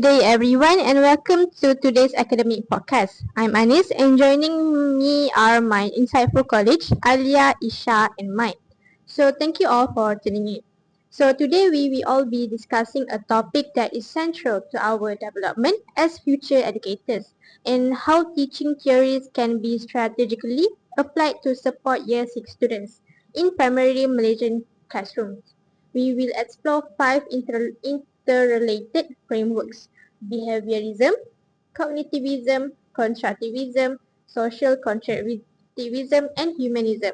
Good day, everyone, and welcome to today's academic podcast. I'm Anis, and joining me are my insightful colleagues, Alia, Isha, and Mike. So, thank you all for tuning in. So, today we will all be discussing a topic that is central to our development as future educators and how teaching theories can be strategically applied to support Year 6 students in primarily Malaysian classrooms. We will explore five interrelated frameworks: behaviorism, cognitivism, constructivism, social constructivism, and humanism.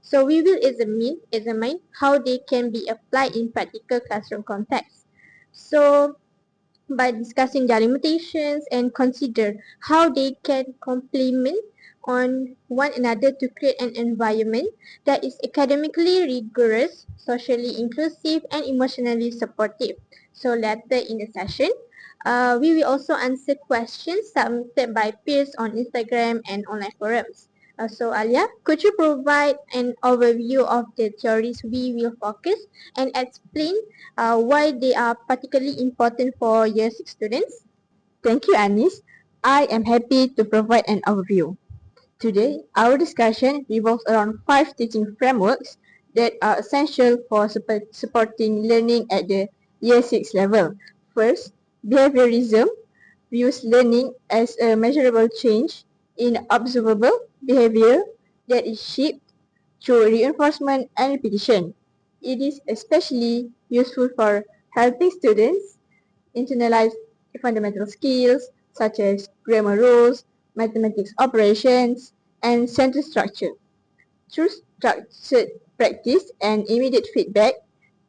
So we will examine how they can be applied in practical classroom contexts. So by discussing their limitations and consider how they can complement on one another to create an environment that is academically rigorous, socially inclusive, and emotionally supportive. So later in the session, we will also answer questions submitted by peers on Instagram and online forums. So Alia, could you provide an overview of the theories we will focus and explain why they are particularly important for Year 6 students? Thank you, Anis. I am happy to provide an overview. Today, our discussion revolves around five teaching frameworks that are essential for supporting learning at the Year 6 level. First, behaviorism views learning as a measurable change in observable behavior that is shaped through reinforcement and repetition. It is especially useful for helping students internalize fundamental skills such as grammar rules, mathematics operations, and sentence structure. Through structured practice and immediate feedback,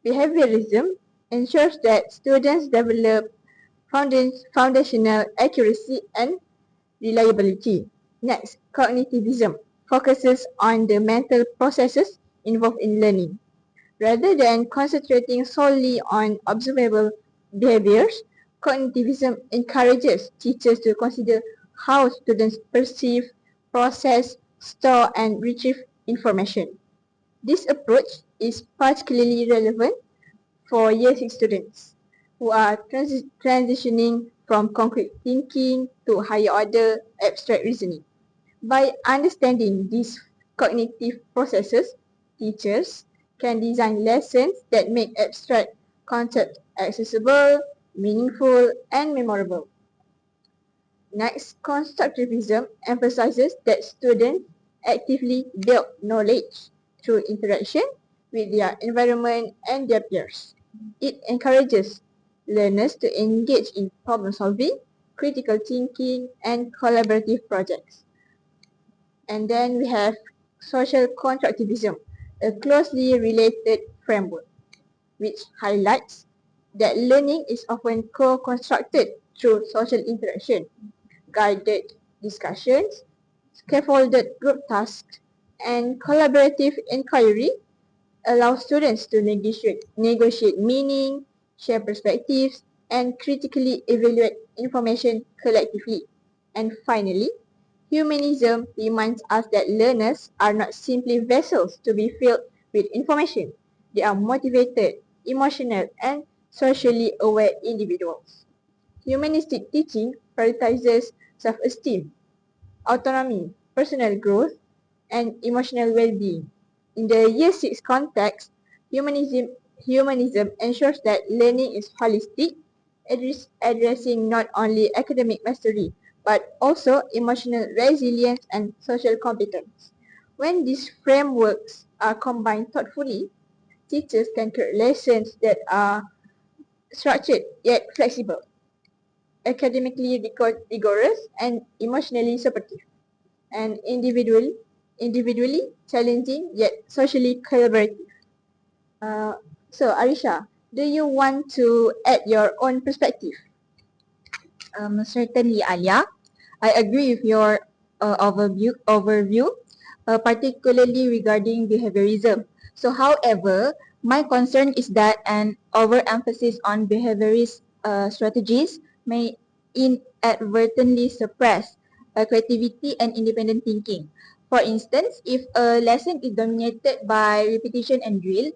behaviorism ensures that students develop foundational accuracy and reliability. Next, cognitivism focuses on the mental processes involved in learning. Rather than concentrating solely on observable behaviors, cognitivism encourages teachers to consider how students perceive, process, store, and retrieve information. This approach is particularly relevant for Year 6 students who are transitioning from concrete thinking to higher order abstract reasoning. By understanding these cognitive processes, teachers can design lessons that make abstract concepts accessible, meaningful, and memorable. Next, constructivism emphasizes that students actively build knowledge through interaction with their environment and their peers. It encourages learners to engage in problem solving, critical thinking, and collaborative projects. And then we have social constructivism, a closely related framework, which highlights that learning is often co-constructed through social interaction, guided discussions, scaffolded group tasks, and collaborative inquiry allow students to negotiate meaning, share perspectives, and critically evaluate information collectively. And finally, humanism reminds us that learners are not simply vessels to be filled with information. They are motivated, emotional, and socially aware individuals. Humanistic teaching prioritizes self-esteem, autonomy, personal growth, and emotional well-being. In the Year 6 context, humanism ensures that learning is holistic, addressing not only academic mastery, but also emotional resilience and social competence. When these frameworks are combined thoughtfully, teachers can create lessons that are structured yet flexible, academically rigorous, and emotionally supportive, and individually challenging yet socially collaborative. Uh, so Arisha, do you want to add your own perspective? Certainly, Alia. I agree with your overview, particularly regarding behaviorism. So, however, my concern is that an overemphasis on behaviorist strategies may inadvertently suppress creativity and independent thinking. For instance, if a lesson is dominated by repetition and drill,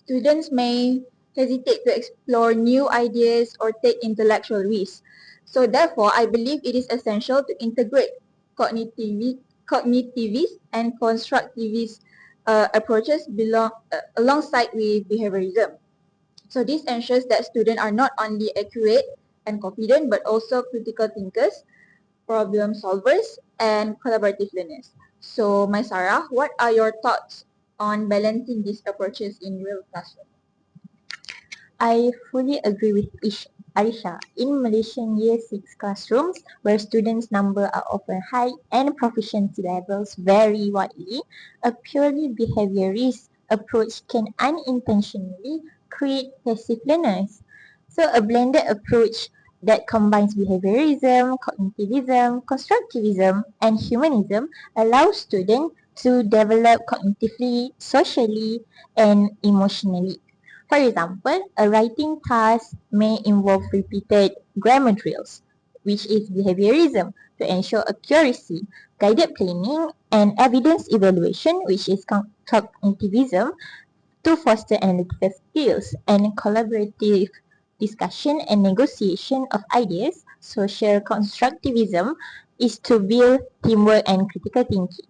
students may hesitate to explore new ideas or take intellectual risks. So therefore, I believe it is essential to integrate cognitivist and constructivist approaches alongside with behaviorism. So this ensures that students are not only accurate and confident but also critical thinkers, problem solvers, and collaborative learners. So, my Sarah, what are your thoughts on balancing these approaches in real classroom? I fully agree with Aisha. In Malaysian Year 6 classrooms, where students' numbers are often high and proficiency levels vary widely, a purely behaviorist approach can unintentionally create passive learners. So a blended approach that combines behaviorism, cognitivism, constructivism, and humanism allows students to develop cognitively, socially, and emotionally. For example, a writing task may involve repeated grammar drills, which is behaviorism, to ensure accuracy, guided planning, and evidence evaluation, which is cognitivism, to foster analytical skills, and collaborative discussion and negotiation of ideas. Social constructivism is to build teamwork and critical thinking.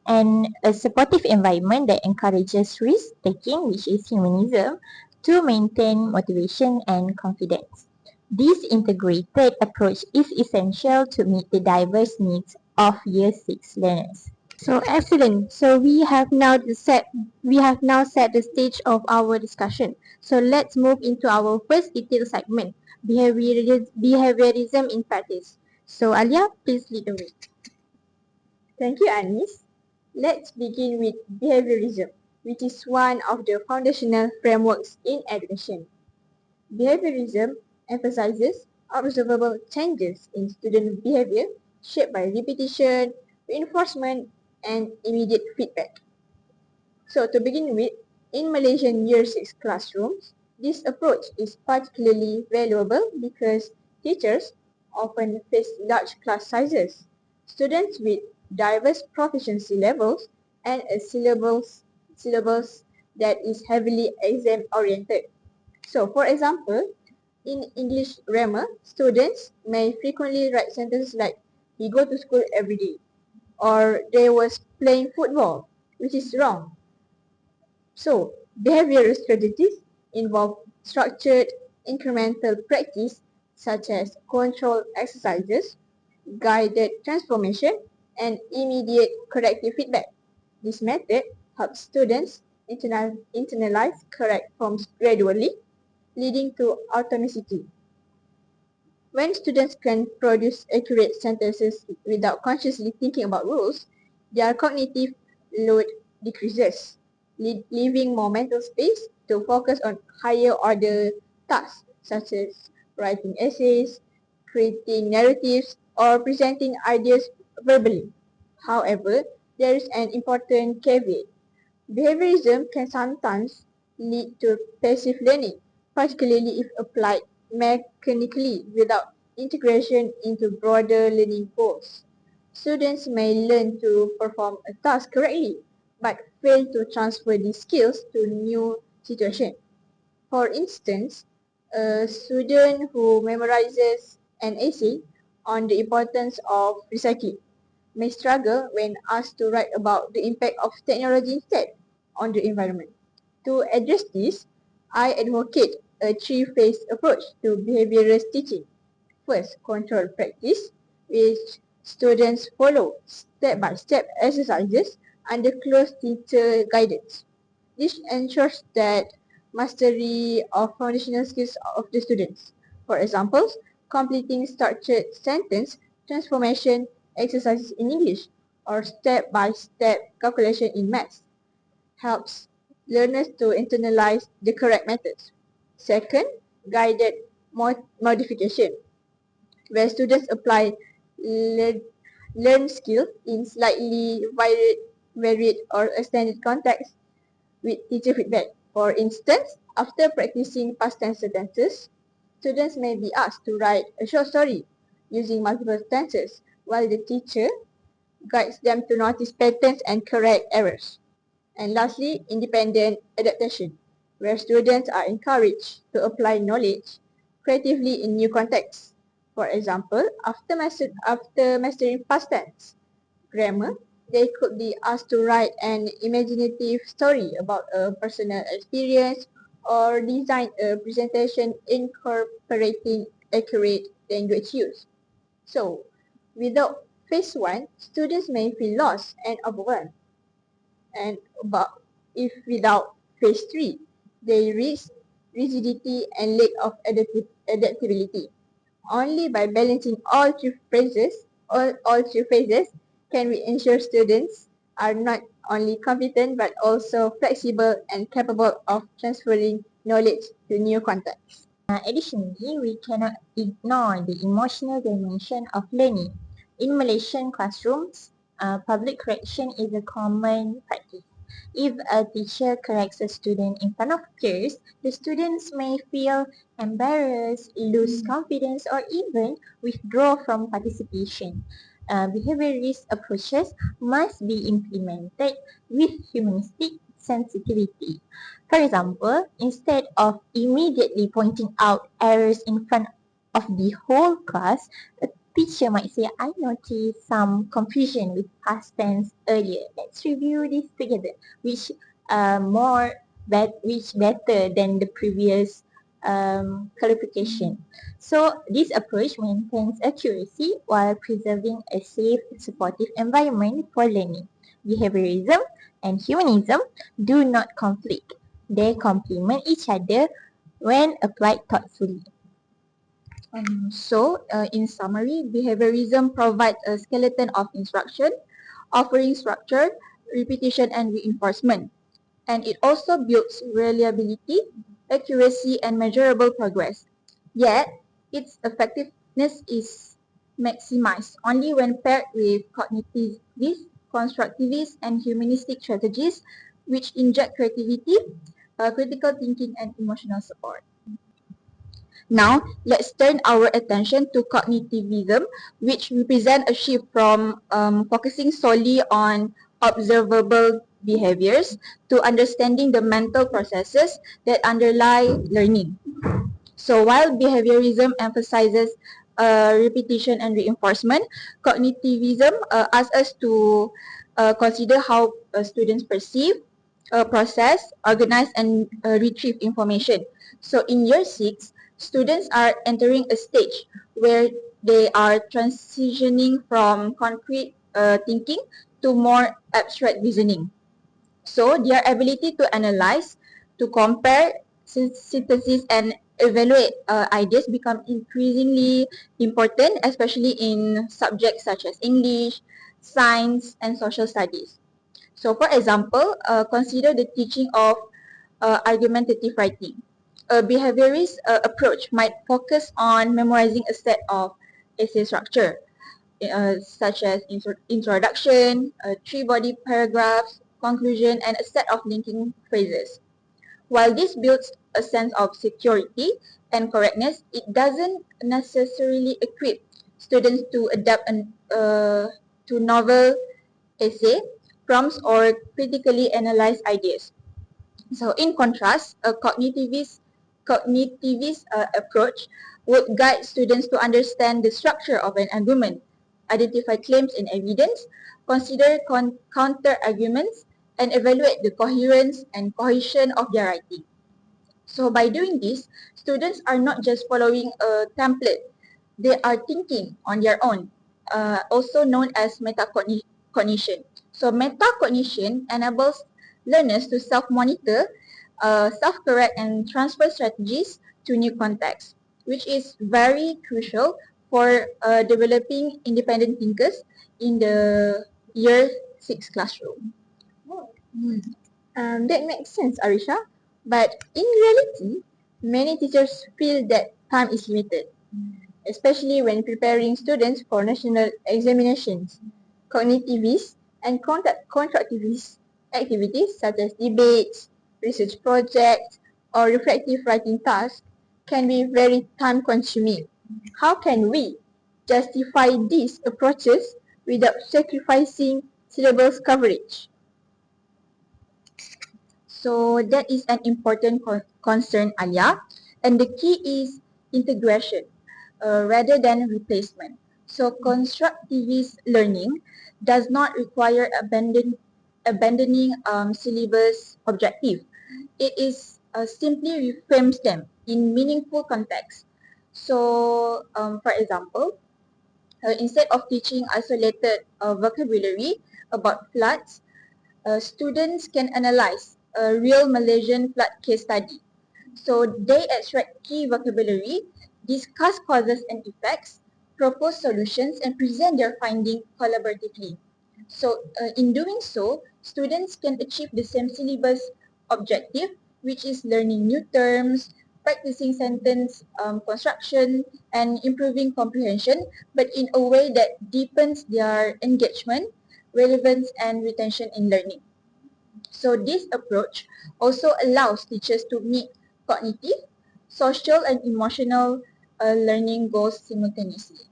And a supportive environment that encourages risk taking, which is humanism, to maintain motivation and confidence. This integrated approach is essential to meet the diverse needs of Year 6 learners. So excellent. So we have now set the stage of our discussion. So let's move into our first detailed segment, behaviorism in practice. So Alia, please lead the way. Thank you, Anis. Let's begin with behaviorism, which is one of the foundational frameworks in education. Behaviorism emphasizes observable changes in student behavior shaped by repetition, reinforcement, and immediate feedback. So to begin with, in Malaysian Year 6 classrooms, this approach is particularly valuable because teachers often face large class sizes, students with diverse proficiency levels, and a syllabus that is heavily exam-oriented. So, for example, in English grammar, students may frequently write sentences like, "He go to school every day," or "They was playing football," which is wrong. So, behavioral strategies involve structured incremental practice such as control exercises, guided transformation, and immediate corrective feedback. This method helps students internalize correct forms gradually, leading to automaticity. When students can produce accurate sentences without consciously thinking about rules, their cognitive load decreases, leaving more mental space to focus on higher order tasks such as writing essays, creating narratives, or presenting ideas verbally. However, there is an important caveat. Behaviorism can sometimes lead to passive learning, particularly if applied mechanically without integration into broader learning goals. Students may learn to perform a task correctly, but fail to transfer these skills to new situations. For instance, a student who memorizes an essay on the importance of recycling may struggle when asked to write about the impact of technology instead on the environment. To address this, I advocate a three-phase approach to behaviorist teaching. First, control practice, which students follow step-by-step exercises under close teacher guidance. This ensures that mastery of foundational skills of the students. For example, completing structured sentence transformation exercises in English or step-by-step calculation in maths helps learners to internalize the correct methods. Second, guided modification, where students apply learn, learned skills in slightly varied or extended context with teacher feedback. For instance, after practicing past tense sentences, students may be asked to write a short story using multiple tenses, while the teacher guides them to notice patterns and correct errors. And lastly, independent adaptation, where students are encouraged to apply knowledge creatively in new contexts. For example, after mastering past tense grammar, they could be asked to write an imaginative story about a personal experience or design a presentation incorporating accurate language use. So, without phase 1, students may feel lost and overwhelmed. And but if without phase 3, they risk rigidity and lack of adaptability. Only by balancing all three phases, can we ensure students are not only competent but also flexible and capable of transferring knowledge to new contexts. Additionally, we cannot ignore the emotional dimension of learning. In Malaysian classrooms, public correction is a common practice. If a teacher corrects a student in front of peers, the students may feel embarrassed, lose confidence, or even withdraw from participation. Behaviorist approaches must be implemented with humanistic sensitivity. For example, instead of immediately pointing out errors in front of the whole class, a teacher might say, I noticed some confusion with past tense earlier. Let's review this together, which which better than the previous clarification. So this approach maintains accuracy while preserving a safe, supportive environment for learning. Behaviorism and humanism do not conflict. They complement each other when applied thoughtfully. In summary, behaviorism provides a skeleton of instruction, offering structure, repetition, and reinforcement. And it also builds reliability, accuracy, and measurable progress. Yet, its effectiveness is maximized only when paired with cognitivist, constructivist, and humanistic strategies which inject creativity, critical thinking, and emotional support. Now, let's turn our attention to cognitivism, which represents a shift from focusing solely on observable behaviors to understanding the mental processes that underlie learning. So while behaviorism emphasizes repetition and reinforcement, cognitivism asks us to consider how students perceive, process, organize, and retrieve information. So in year 6, students are entering a stage where they are transitioning from concrete thinking to more abstract reasoning. So their ability to analyze, to compare, synthesis, and evaluate ideas become increasingly important, especially in subjects such as English, science, and social studies. So for example, consider the teaching of argumentative writing. A behaviorist approach might focus on memorizing a set of essay structure, such as introduction, three body paragraphs, conclusion, and a set of linking phrases. While this builds a sense of security and correctness, it doesn't necessarily equip students to adapt to novel essay prompts or critically analyze ideas. So in contrast, a cognitivist approach would guide students to understand the structure of an argument, identify claims and evidence, consider counter arguments, and evaluate the coherence and cohesion of their writing. So by doing this, students are not just following a template, they are thinking on their own, also known as metacognition. So metacognition enables learners to self-monitor, self-correct, and transfer strategies to new contexts, which is very crucial for developing independent thinkers in the year 6 classroom. That makes sense, Arisha. But in reality, many teachers feel that time is limited, especially when preparing students for national examinations. Cognitivist and constructivist activities such as debates, research projects, or reflective writing tasks can be very time consuming. How can we justify these approaches without sacrificing syllabus coverage? So that is an important concern, Alia. And the key is integration rather than replacement. So constructivist learning does not require abandoning syllabus objective. It is simply reframes them in meaningful context. So, for example, instead of teaching isolated vocabulary about floods, students can analyze a real Malaysian flood case study. So they extract key vocabulary, discuss causes and effects, propose solutions, and present their finding collaboratively. So in doing so, students can achieve the same syllabus objective, which is learning new terms, practicing sentence construction, and improving comprehension, but in a way that deepens their engagement, relevance, and retention in learning. So this approach also allows teachers to meet cognitive, social, and emotional learning goals simultaneously.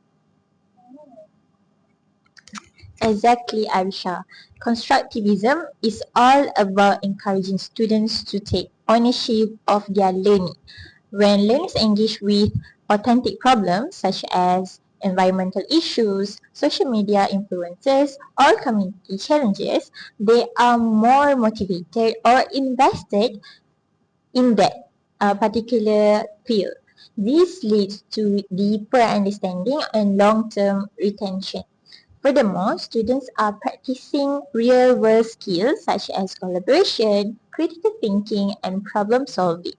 Exactly, Aisha. Constructivism is all about encouraging students to take ownership of their learning. When learners engage with authentic problems such as environmental issues, social media influences, or community challenges, they are more motivated or invested in that particular field. This leads to deeper understanding and long-term retention. Furthermore, students are practicing real-world skills such as collaboration, critical thinking, and problem solving.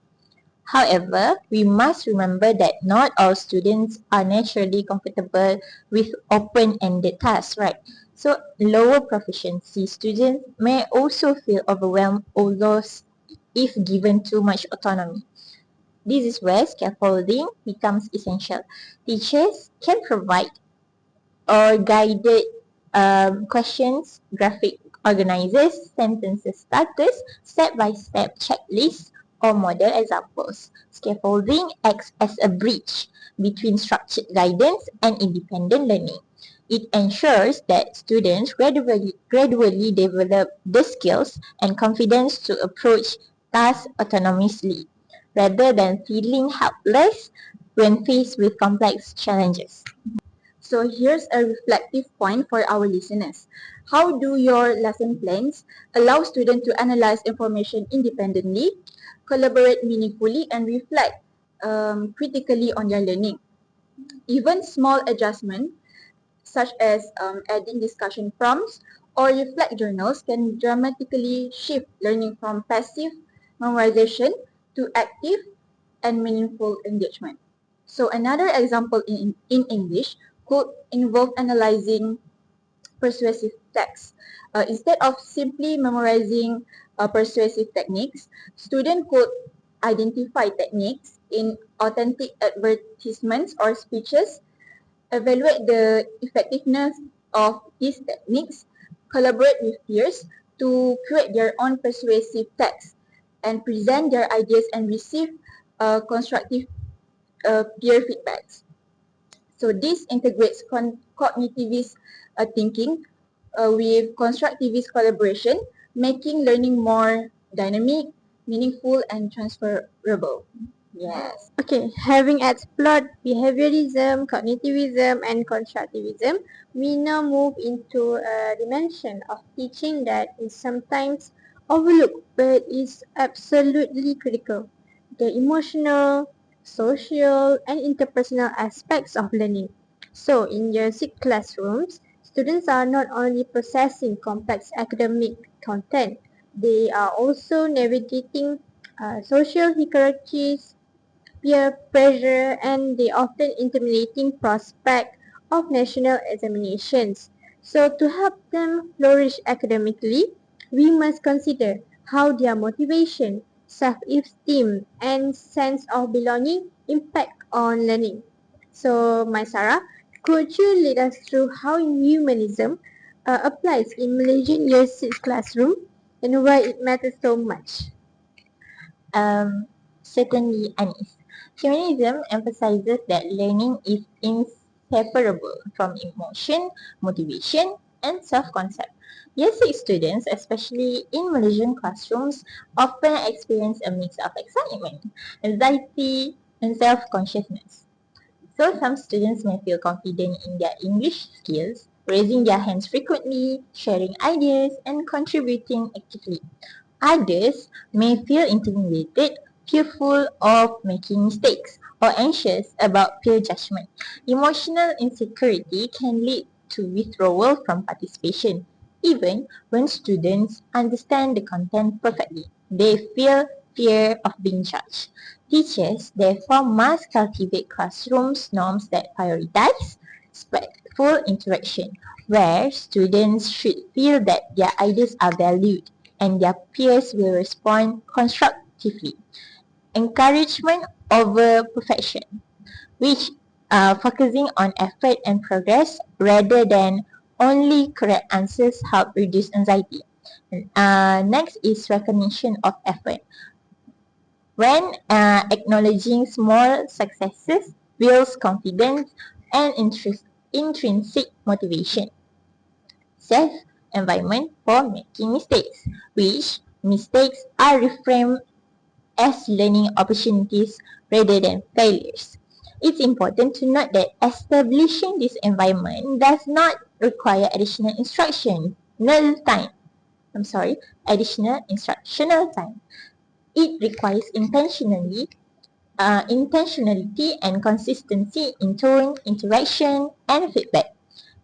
However, we must remember that not all students are naturally comfortable with open-ended tasks, right? So, lower proficiency students may also feel overwhelmed or lost if given too much autonomy. This is where scaffolding becomes essential. Teachers can provide or guided questions, graphic organizers, sentences starters, step-by-step checklists, or model examples. Scaffolding acts as a bridge between structured guidance and independent learning. It ensures that students gradually develop the skills and confidence to approach tasks autonomously, rather than feeling helpless when faced with complex challenges. So here's a reflective point for our listeners. How do your lesson plans allow students to analyze information independently, collaborate meaningfully, and reflect critically on their learning? Even small adjustments such as adding discussion prompts or reflect journals can dramatically shift learning from passive memorization to active and meaningful engagement. So another example in English could involve analyzing persuasive text. Instead of simply memorizing persuasive techniques, students could identify techniques in authentic advertisements or speeches, evaluate the effectiveness of these techniques, collaborate with peers to create their own persuasive text, and present their ideas and receive constructive peer feedbacks. So this integrates cognitivist thinking with constructivist collaboration, making learning more dynamic, meaningful, and transferable. Yes. Okay, having explored behaviorism, cognitivism, and constructivism, we now move into a dimension of teaching that is sometimes overlooked but is absolutely critical: the emotional, social, and interpersonal aspects of learning. So, in year 6 classrooms, students are not only processing complex academic content, they are also navigating social hierarchies, peer pressure, and the often intimidating prospect of national examinations. So, to help them flourish academically, we must consider how their motivation, self-esteem, and sense of belonging impact on learning. So, my Sarah, could you lead us through how humanism applies in Malaysian Year 6 classroom and why it matters so much? Certainly, Anis. Humanism emphasizes that learning is inseparable from emotion, motivation, and self-concept. Year 6 students, especially in Malaysian classrooms, often experience a mix of excitement, anxiety, and self-consciousness. So some students may feel confident in their English skills, raising their hands frequently, sharing ideas, and contributing actively. Others may feel intimidated, fearful of making mistakes, or anxious about peer judgment. Emotional insecurity can lead to withdrawal from participation. Even when students understand the content perfectly, they feel fear of being judged. Teachers therefore must cultivate classrooms norms that prioritize respectful interaction, where students should feel that their ideas are valued and their peers will respond constructively. Encouragement over perfection, which focusing on effort and progress rather than only correct answers help reduce anxiety. Next is recognition of effort. When acknowledging small successes builds confidence and intrinsic motivation. Safe environment for making mistakes, which mistakes are reframed as learning opportunities rather than failures. It's important to note that establishing this environment does not require additional instructional time. It requires intentionality and consistency in tone, interaction, and feedback.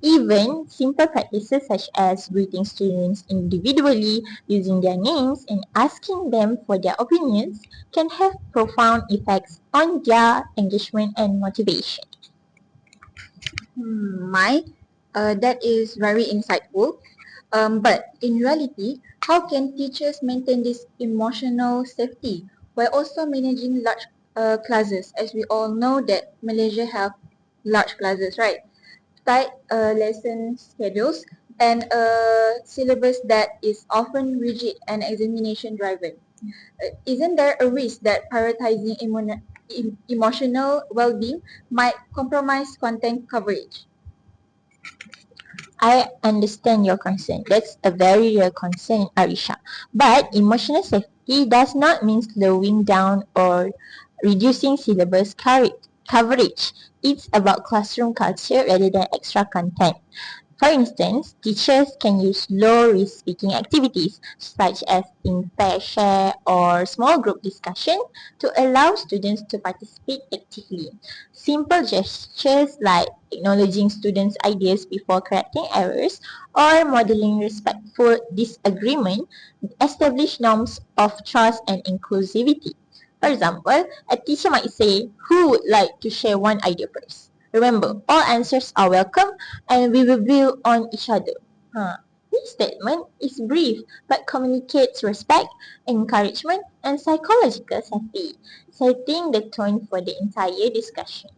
Even simple practices such as greeting students individually, using their names, and asking them for their opinions can have profound effects on their engagement and motivation. Mike, that is very insightful. But in reality, how can teachers maintain this emotional safety while also managing large classes? As we all know that Malaysia have large classes, right? Tight lesson schedules and a syllabus that is often rigid and examination driven. Isn't there a risk that prioritizing emotional well-being might compromise content coverage? I understand your concern. That's a very real concern, Arisha. But emotional safety does not mean slowing down or reducing syllabus coverage. It's about classroom culture rather than extra content. For instance, teachers can use low-risk speaking activities such as in-pair share or small group discussion to allow students to participate actively. Simple gestures like acknowledging students' ideas before correcting errors or modeling respectful disagreement establish norms of trust and inclusivity. For example, a teacher might say, "Who would like to share one idea first?" Remember, all answers are welcome and we will build on each other. This statement is brief but communicates respect, encouragement, and psychological safety, setting the tone for the entire discussion.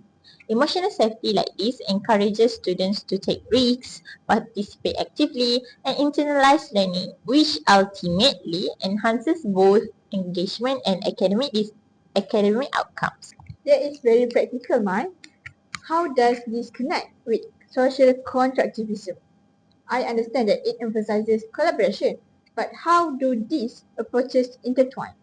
Emotional safety like this encourages students to take risks, participate actively, and internalize learning, which ultimately enhances both engagement and academic outcomes. That is very practical, Mike. How does this connect with social constructivism? I understand that it emphasizes collaboration, but how do these approaches intertwine?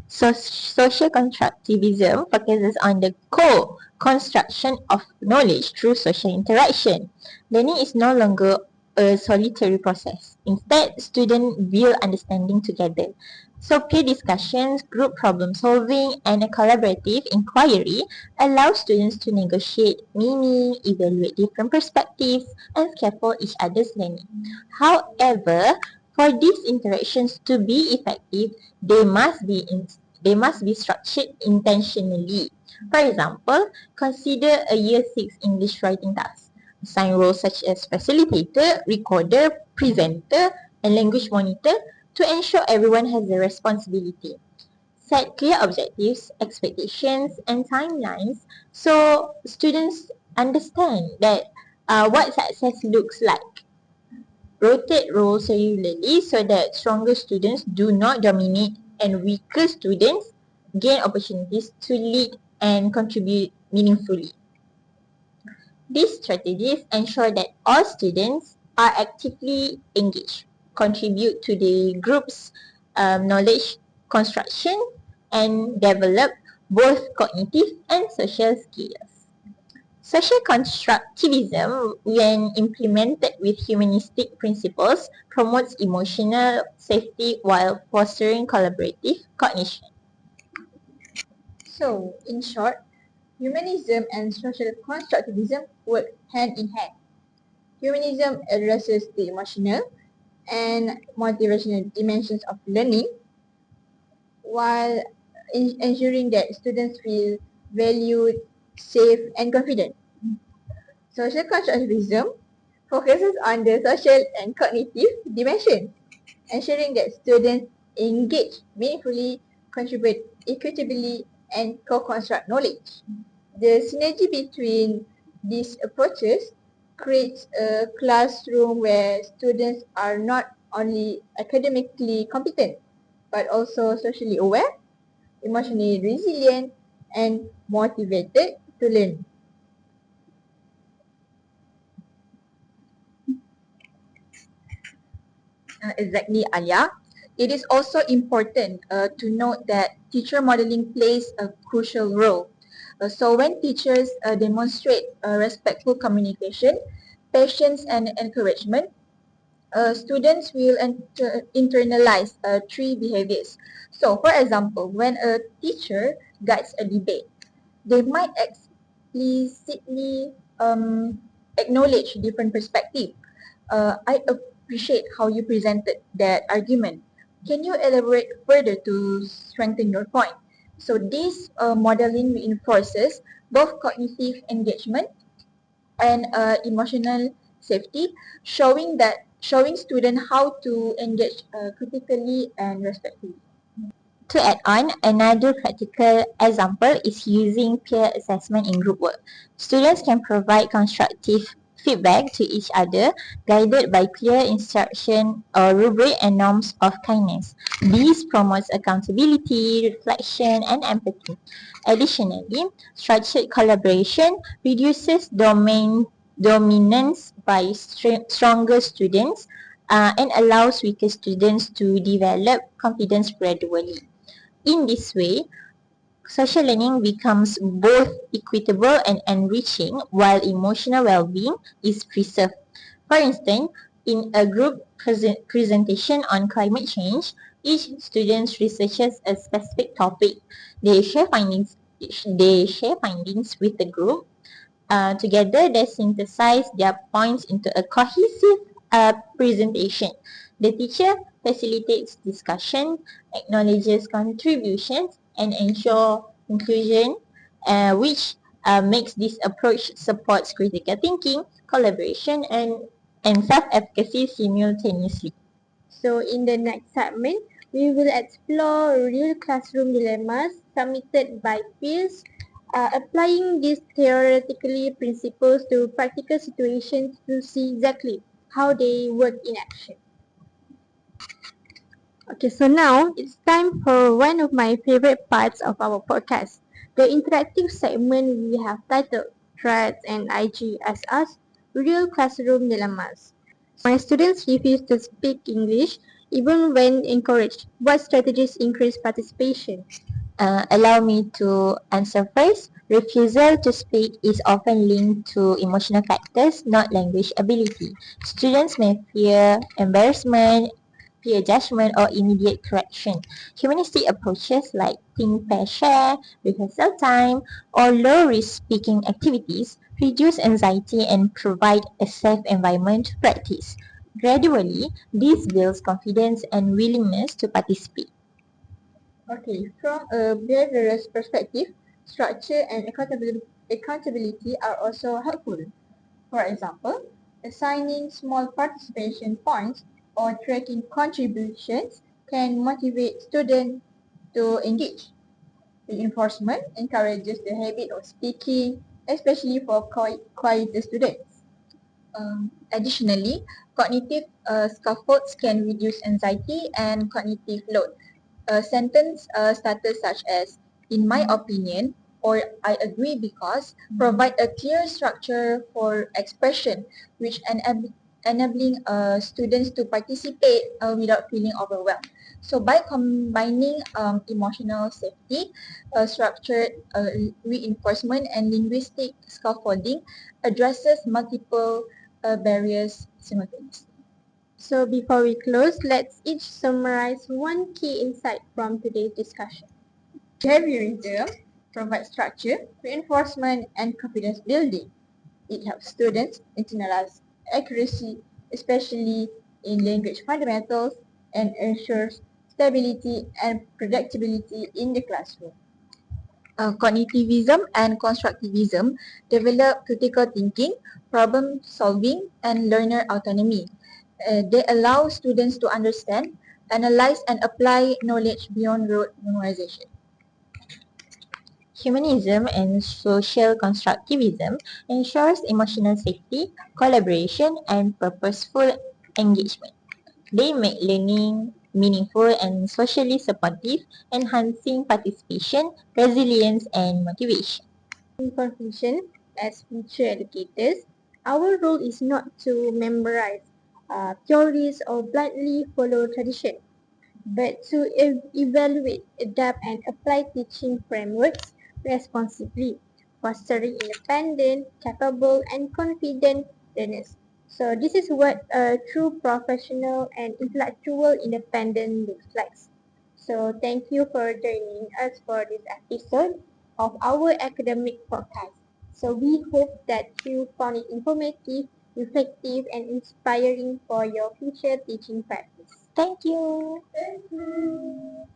So, social constructivism focuses on the co-construction of knowledge through social interaction. Learning is no longer a solitary process. Instead, students build understanding together. So, peer discussions, group problem solving, and a collaborative inquiry allow students to negotiate meaning, evaluate different perspectives, and scaffold each other's learning. However, for these interactions to be effective, they must be structured intentionally. For example, consider a Year 6 English writing task. Assign roles such as facilitator, recorder, presenter, and language monitor to ensure everyone has the responsibility. Set clear objectives, expectations, and timelines so students understand that what success looks like. Rotate roles regularly so that stronger students do not dominate and weaker students gain opportunities to lead and contribute meaningfully. These strategies ensure that all students are actively engaged, contribute to the group's knowledge construction, and develop both cognitive and social skills. Social constructivism, when implemented with humanistic principles, promotes emotional safety while fostering collaborative cognition. So, in short, humanism and social constructivism work hand in hand. Humanism addresses the emotional and motivational dimensions of learning while ensuring that students feel valued, safe, and confident. Social constructivism focuses on the social and cognitive dimension, ensuring that students engage meaningfully, contribute equitably, and co-construct knowledge. The synergy between these approaches creates a classroom where students are not only academically competent but also socially aware, emotionally resilient, and motivated to learn. Exactly, Alia. It is also important to note that teacher modeling plays a crucial role. So when teachers demonstrate respectful communication, patience and encouragement, students will internalize three behaviors. So for example, when a teacher guides a debate, they might explicitly acknowledge different perspectives. I appreciate how you presented that argument. Can you elaborate further to strengthen your point? So this modeling reinforces both cognitive engagement and emotional safety, showing students how to engage critically and respectfully. To add on, another practical example is using peer assessment in group work. Students can provide constructive feedback to each other, guided by clear instruction or rubric and norms of kindness. This promotes accountability, reflection, and empathy. Additionally, structured collaboration reduces domain dominance by stronger students and allows weaker students to develop confidence gradually. In this way, social learning becomes both equitable and enriching while emotional well-being is preserved. For instance, in a group presentation on climate change, each student researches a specific topic. They share findings they share findings with the group. Together, they synthesize their points into a cohesive presentation. The teacher facilitates discussion, acknowledges contributions, and ensure inclusion, which makes this approach supports critical thinking, collaboration, and self-efficacy simultaneously. So in the next segment, we will explore real classroom dilemmas submitted by peers, applying these theoretically principles to practical situations to see exactly how they work in action. Okay, so now it's time for one of my favorite parts of our podcast, the interactive segment we have titled Threads and IG as us Real Classroom Dilemmas. My students refuse to speak English even when encouraged. What strategies increase participation? Allow me to answer first. Refusal to speak is often linked to emotional factors, not language ability. Students may fear embarrassment, peer judgment, or immediate correction. Humanistic approaches like think, pair, share, rehearsal time, or low-risk speaking activities reduce anxiety and provide a safe environment to practice. Gradually, this builds confidence and willingness to participate. Okay, from a behaviorist perspective, structure and accountability are also helpful. For example, assigning small participation points or tracking contributions can motivate students to engage. Reinforcement encourages the habit of speaking, especially for quieter students. Additionally, cognitive scaffolds can reduce anxiety and cognitive load. Sentence starters such as "in my opinion" or "I agree because" provide a clear structure for expression, which enabling students to participate without feeling overwhelmed. So by combining emotional safety, structured reinforcement, and linguistic scaffolding addresses multiple barriers simultaneously. So before we close, let's each summarize one key insight from today's discussion. Behaviorism provides structure, reinforcement, and confidence building. It helps students internalize accuracy, especially in language fundamentals, and ensures stability and predictability in the classroom. Cognitivism and constructivism develop critical thinking, problem solving, and learner autonomy. They allow students to understand, analyze, and apply knowledge beyond rote memorization. Humanism and social constructivism ensures emotional safety, collaboration, and purposeful engagement. They make learning meaningful and socially supportive, enhancing participation, resilience, and motivation. In conclusion, as future educators, our role is not to memorize theories or blindly follow tradition, but to evaluate, adapt, and apply teaching frameworks responsibly, fostering independent, capable, and confident learners. So this is what a true professional and intellectual independence looks like. So thank you for joining us for this episode of our academic podcast. So we hope that you found it informative, reflective, and inspiring for your future teaching practice. Thank you. Thank you.